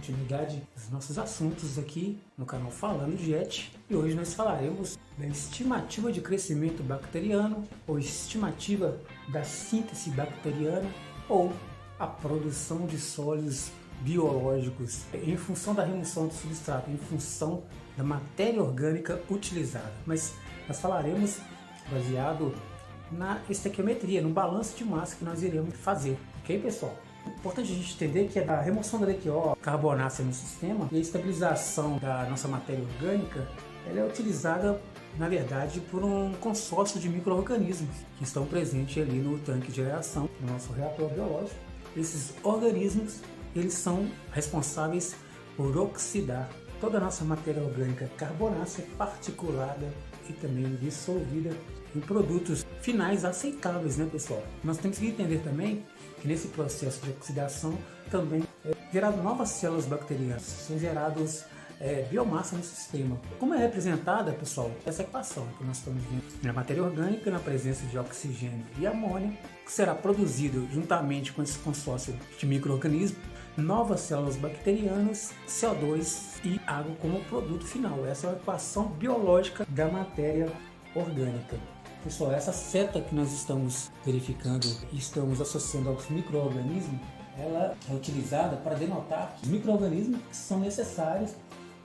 continuidade dos nossos assuntos aqui no canal Falando de ET. E hoje nós falaremos da estimativa de crescimento bacteriano, ou estimativa da síntese bacteriana, ou a produção de sólidos biológicos em função da remoção do substrato, em função da matéria orgânica utilizada. Mas nós falaremos baseado na estequiometria, no balanço de massa que nós iremos fazer, ok, pessoal? É importante a gente entender que a remoção da DQO, carbonácea no sistema, e a estabilização da nossa matéria orgânica, ela é utilizada, na verdade, por um consórcio de micro-organismos que estão presentes ali no tanque de reação, no nosso reator biológico. Esses organismos, eles são responsáveis por oxidar toda a nossa matéria orgânica carbonácea particulada e também dissolvida em produtos finais aceitáveis, né, pessoal? Nós temos que entender também que nesse processo de oxidação também é gerado novas células bacterianas, são gerados biomassa no sistema. Como é representada, pessoal, essa equação que nós estamos vendo na matéria orgânica, na presença de oxigênio e amônio, que será produzido juntamente com esse consórcio de micro-organismos, novas células bacterianas, CO2 e água como produto final. Essa é a equação biológica da matéria orgânica. Pessoal, essa seta que nós estamos verificando e estamos associando aos micro-organismos, ela é utilizada para denotar os micro-organismos que são necessários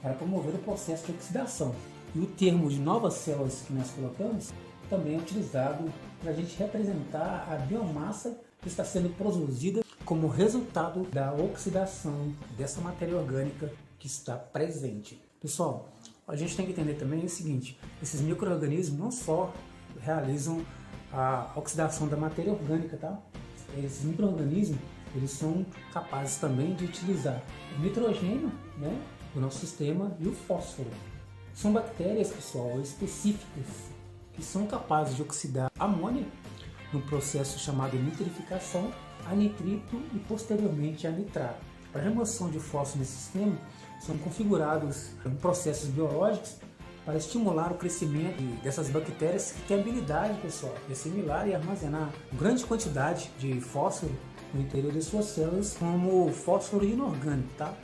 para promover o processo de oxidação. E o termo de novas células que nós colocamos também é utilizado para a gente representar a biomassa que está sendo produzida como resultado da oxidação dessa matéria orgânica que está presente. Pessoal, a gente tem que entender também o seguinte: esses micro-organismos não só realizam a oxidação da matéria orgânica, tá? Esses micro-organismos, eles são capazes também de utilizar o nitrogênio, né, do nosso sistema, e o fósforo. São bactérias, pessoal, específicas que são capazes de oxidar amônia no processo chamado nitrificação a nitrito e posteriormente a nitrato. Para a remoção de fósforo nesse sistema, são configurados processos biológicos para estimular o crescimento dessas bactérias que têm a habilidade, pessoal, de assimilar e armazenar grande quantidade de fósforo no interior de suas células, como fósforo inorgânico, tá?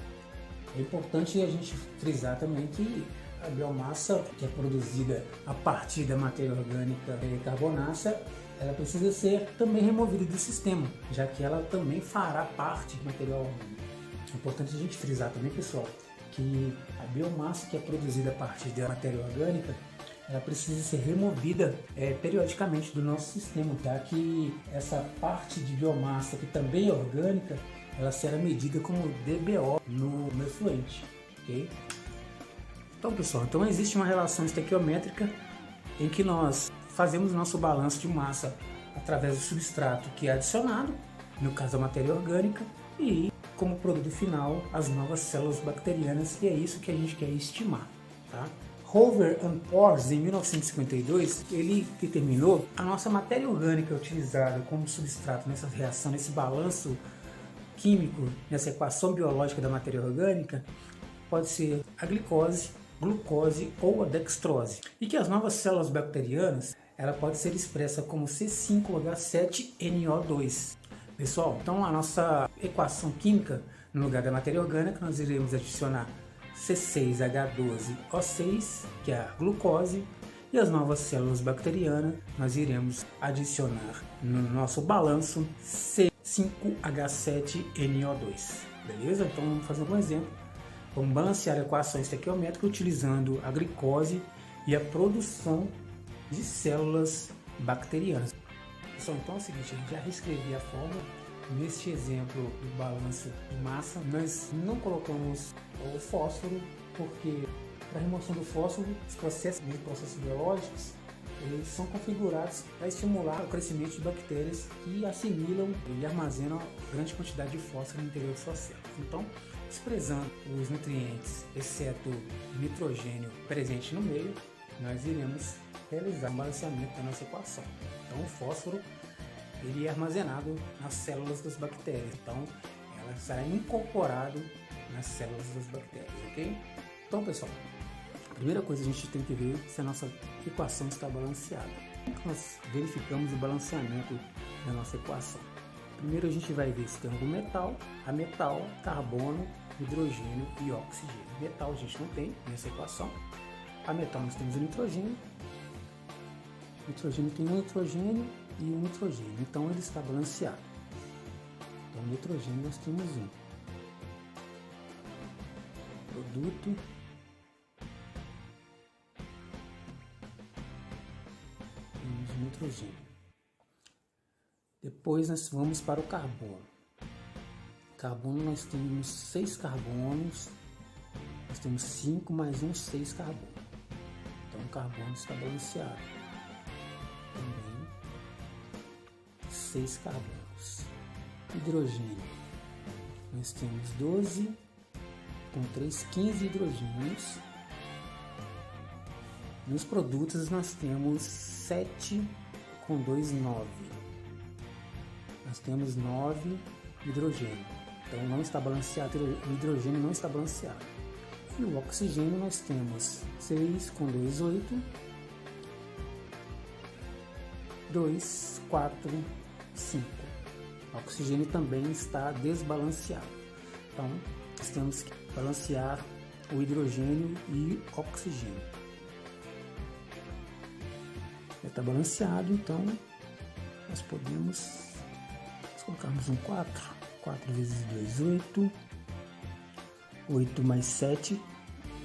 É importante a gente frisar também que a biomassa que é produzida a partir da matéria orgânica carbonácea, ela precisa ser também removida do sistema, já que ela também fará parte do material orgânico. É importante a gente frisar também, pessoal, que a biomassa que é produzida a partir da matéria orgânica, ela precisa ser removida periodicamente do nosso sistema, tá? Que essa parte de biomassa que também é orgânica, ela será medida como DBO no efluente, ok? Então, pessoal, existe uma relação estequiométrica em que nós fazemos nosso balanço de massa através do substrato que é adicionado, no caso a matéria orgânica, e como produto final as novas células bacterianas, e é isso que a gente quer estimar, tá? Hoover and Porres, em 1952, ele determinou a nossa matéria orgânica utilizada como substrato nessa reação, nesse balanço químico, nessa equação biológica da matéria orgânica, pode ser a glicose, glucose ou a dextrose. E que as novas células bacterianas, ela pode ser expressa como C5H7NO2. Pessoal, então a nossa equação química, no lugar da matéria orgânica, nós iremos adicionar C6H12O6, que é a glucose, e as novas células bacterianas, nós iremos adicionar no nosso balanço C5H7NO2. Beleza? Então vamos fazer um exemplo. Vamos balancear a equação estequiométrica utilizando a glicose e a produção de células bacterianas. Pessoal, então é o seguinte, a gente já reescrevi a fórmula. Neste exemplo do balanço de massa, nós não colocamos o fósforo, porque para a remoção do fósforo, os processos biológicos, eles são configurados para estimular o crescimento de bactérias que assimilam e armazenam grande quantidade de fósforo no interior de suas células. Então, desprezando os nutrientes, exceto o nitrogênio presente no meio, nós iremos realizar um balanceamento da nossa equação. Então, o fósforo ele é armazenado nas células das bactérias, então ela será incorporado nas células das bactérias, ok? Então, pessoal, a primeira coisa a gente tem que ver se a nossa equação está balanceada. Como nós verificamos o balanceamento da nossa equação? Primeiro a gente vai ver se tem algum metal, ametal, carbono hidrogênio e oxigênio. Metal a gente não tem nessa equação. A metal nós temos o nitrogênio. O nitrogênio tem um nitrogênio e um nitrogênio. Então ele está balanceado. Então o nitrogênio nós temos um. Produto. Temos o nitrogênio. Depois nós vamos para o carbono. Carbono nós temos 6 carbonos. Nós temos 5 mais 1, 6 carbono. Então o carbono está balanceado. Também 6 carbonos. Hidrogênio. Nós temos 12 com 3, 15 hidrogênios. Nos produtos nós temos 7 com 2, 9. Nós temos 9 hidrogênio. Então não está balanceado, o hidrogênio não está balanceado. E o oxigênio nós temos 6 com 2, 8. 2, 4, 5. O oxigênio também está desbalanceado. Então nós temos que balancear o hidrogênio e o oxigênio. Já está balanceado, então nós podemos colocarmos um 4. 4 vezes 2, 8. 8 mais 7,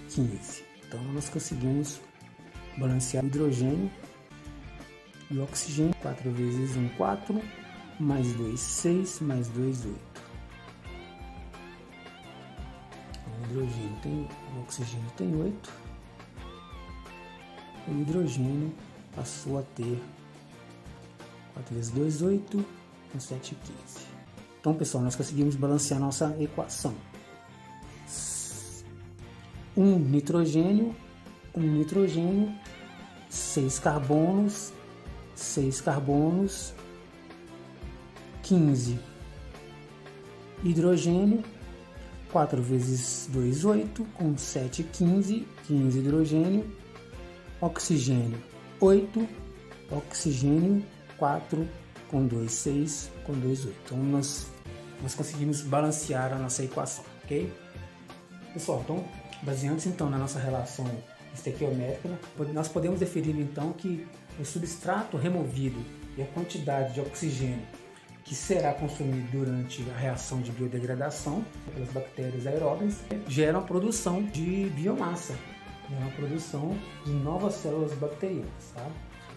15. Então nós conseguimos balancear o hidrogênio e o oxigênio. 4 vezes 1, 4. Mais 2, 6. Mais 2, 8. O oxigênio tem 8. O hidrogênio passou a ter 4 vezes 2, 8. Com 7, 15. Então, pessoal, nós conseguimos balancear nossa equação. 1 nitrogênio, 6 carbonos, 15 hidrogênio, 4 vezes 2, 8, com 7, 15 hidrogênio, oxigênio 8, oxigênio 4, com 2, 6, com 2, 8. Então nós conseguimos balancear a nossa equação, ok? Pessoal, então, baseando-se então na nossa relação estequiométrica, nós podemos definir então que o substrato removido e a quantidade de oxigênio que será consumido durante a reação de biodegradação pelas bactérias aeróbias geram a produção de biomassa, geram a produção de novas células bacterianas, tá?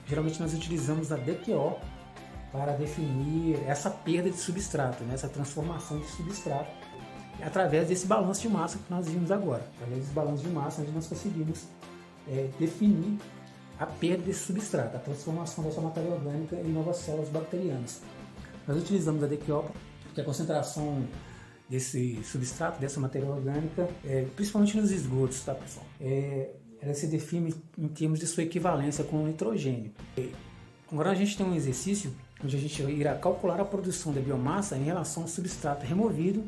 Geralmente nós utilizamos a DQO para definir essa perda de substrato, né? Essa transformação de substrato, através desse balanço de massa que nós vimos agora. Através desse balanço de massa, onde nós conseguimos definir a perda desse substrato, a transformação dessa matéria orgânica em novas células bacterianas. Nós utilizamos a DQO porque a concentração desse substrato, dessa matéria orgânica, principalmente nos esgotos, tá, pessoal? Ela se define em termos de sua equivalência com o nitrogênio. Agora a gente tem um exercício onde a gente irá calcular a produção da biomassa em relação ao substrato removido,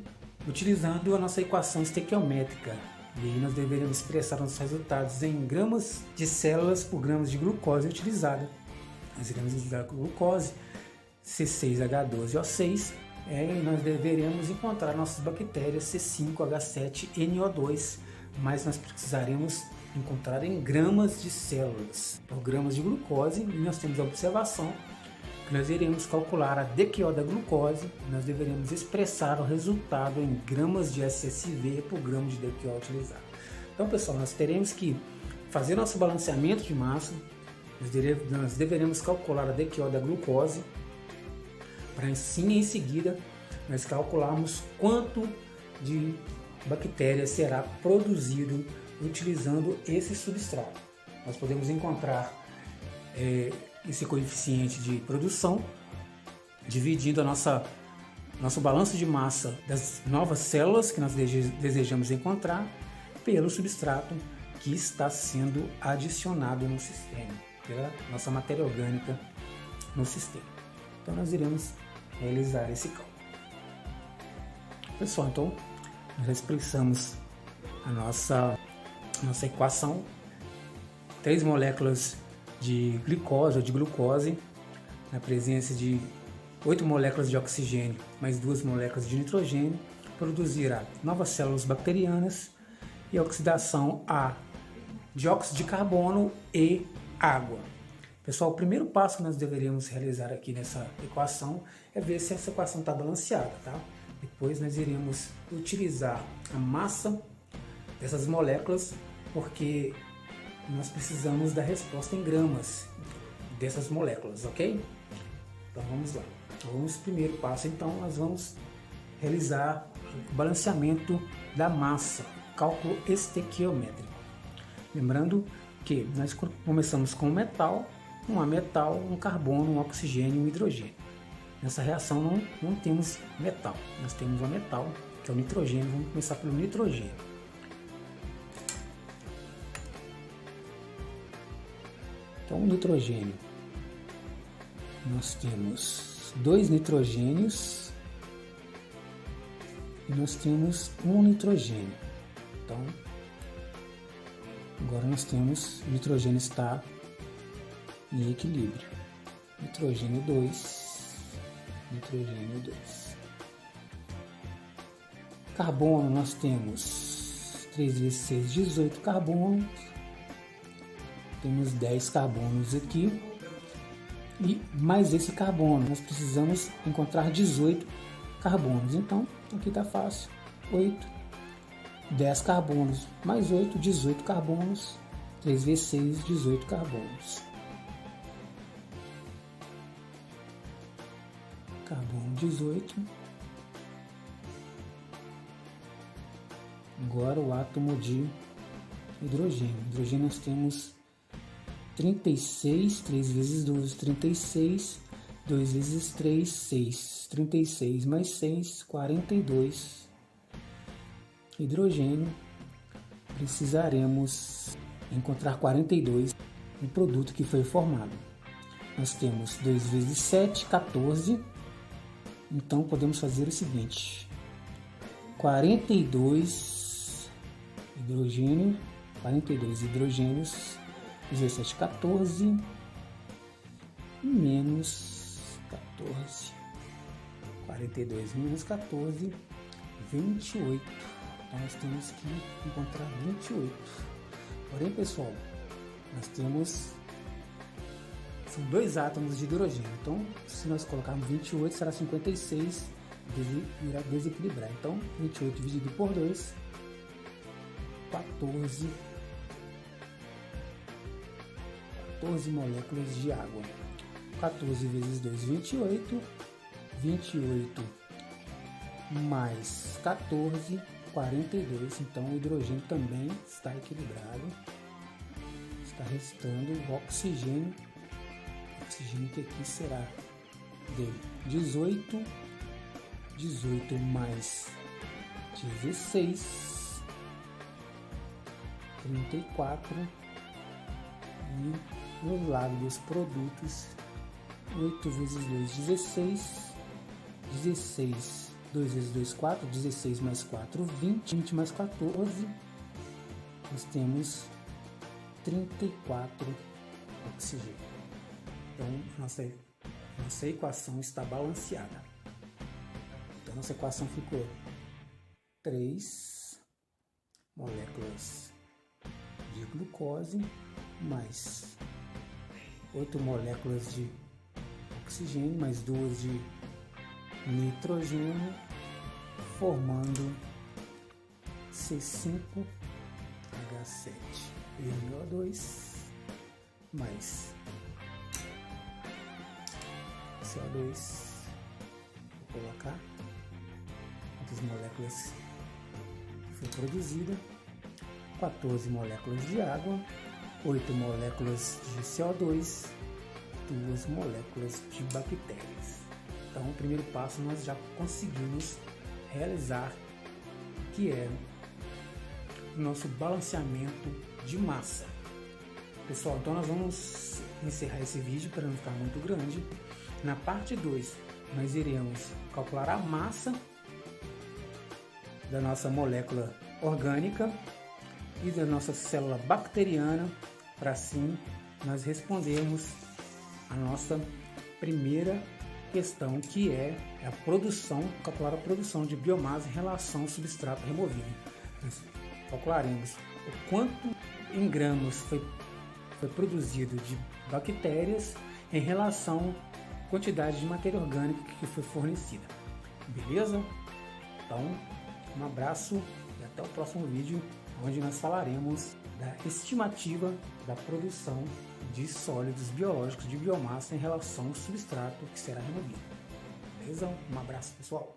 utilizando a nossa equação estequiométrica. E aí nós deveremos expressar nossos resultados em gramas de células por gramas de glucose utilizada. As gramas de glucose, C6H12O6, e nós deveremos encontrar nossas bactérias C5H7NO2, mas nós precisaremos encontrar em gramas de células por gramas de glucose, e nós temos a observação que nós iremos calcular a DQO da glucose, e nós deveremos expressar o resultado em gramas de SSV por grama de DQO utilizado. Então, pessoal, nós teremos que fazer nosso balanceamento de massa, nós deveremos calcular a DQO da glucose, para sim, em seguida, nós calcularmos quanto de bactéria será produzido utilizando esse substrato. Nós podemos encontrar esse coeficiente de produção dividindo nosso balanço de massa das novas células que nós desejamos encontrar pelo substrato que está sendo adicionado no sistema, pela nossa matéria orgânica no sistema. Então nós iremos realizar esse cálculo. Pessoal, então nós expressamos a nossa equação: 3 moléculas de glicose ou de glucose na presença de 8 moléculas de oxigênio mais 2 moléculas de nitrogênio produzirá novas células bacterianas e a oxidação a dióxido de carbono e água. Pessoal, o primeiro passo que nós deveríamos realizar aqui nessa equação é ver se essa equação está balanceada, tá? Depois nós iremos utilizar a massa dessas moléculas, porque nós precisamos da resposta em gramas dessas moléculas, ok? Então vamos lá. Vamos primeiro passo, então nós vamos realizar o balanceamento da massa, cálculo estequiométrico. Lembrando que nós começamos com um metal, um ametal, um carbono, um oxigênio e um hidrogênio. Nessa reação não temos metal, nós temos o ametal, que é o nitrogênio. Vamos começar pelo nitrogênio. Então, o nitrogênio, nós temos 2 nitrogênios e nós temos um nitrogênio. Então, agora nós temos, o nitrogênio está em equilíbrio. Nitrogênio 2, nitrogênio 2. Carbono, nós temos 3 vezes 6, 18 carbonos. Temos 10 carbonos aqui. E mais esse carbono, nós precisamos encontrar 18 carbonos. Então, aqui está fácil. 8, 10 carbonos mais 8, 18 carbonos. 3 vezes 6, 18 carbonos. Carbono 18. Agora o átomo de hidrogênio. Hidrogênio nós temos 36, 3 vezes 12, 36, 2 vezes 3, 6, 36 mais 6, 42. Hidrogênio, precisaremos encontrar 42 no produto que foi formado. Nós temos 2 vezes 7, 14. Então podemos fazer o seguinte: 42 hidrogênio, 42 hidrogênios, 17, 14 menos 14, 42 menos 14, 28. Então nós temos que encontrar 28. Porém, pessoal, nós temos, são 2 átomos de hidrogênio. Então, se nós colocarmos 28, será 56, irá desequilibrar. Então, 28 dividido por 2, 14 moléculas de água. 14 vezes 2, 28. 28 mais 14, 42. Então, o hidrogênio também está equilibrado. Está restando o oxigênio. O oxigênio que aqui será de 18. 18 mais 16. 34. E no lado dos produtos, 8 vezes 2, 16, 16, 2 vezes 2, 4, 16 mais 4, 20, 20 mais 14, nós temos 34 oxigênio. Então, nossa equação está balanceada. Então, nossa equação ficou 3 moléculas de glucose mais 8 moléculas de oxigênio, mais 2 de nitrogênio, formando C5H7 NO2 mais CO2. Vou colocar quantas moléculas foi produzida: 14 moléculas de água, 8 moléculas de CO2, 2 moléculas de bactérias. Então, o primeiro passo nós já conseguimos realizar, que é o nosso balanceamento de massa. Pessoal, então nós vamos encerrar esse vídeo para não ficar muito grande. Na parte 2, nós iremos calcular a massa da nossa molécula orgânica e da nossa célula bacteriana, para assim nós respondermos a nossa primeira questão que é a produção, calcular a produção de biomassa em relação ao substrato removido. Nós calcularemos o quanto em gramas foi produzido de bactérias em relação à quantidade de matéria orgânica que foi fornecida. Beleza? Então, um abraço e até o próximo vídeo, onde nós falaremos da estimativa da produção de sólidos biológicos de biomassa em relação ao substrato que será removido. Beleza? Um abraço, pessoal!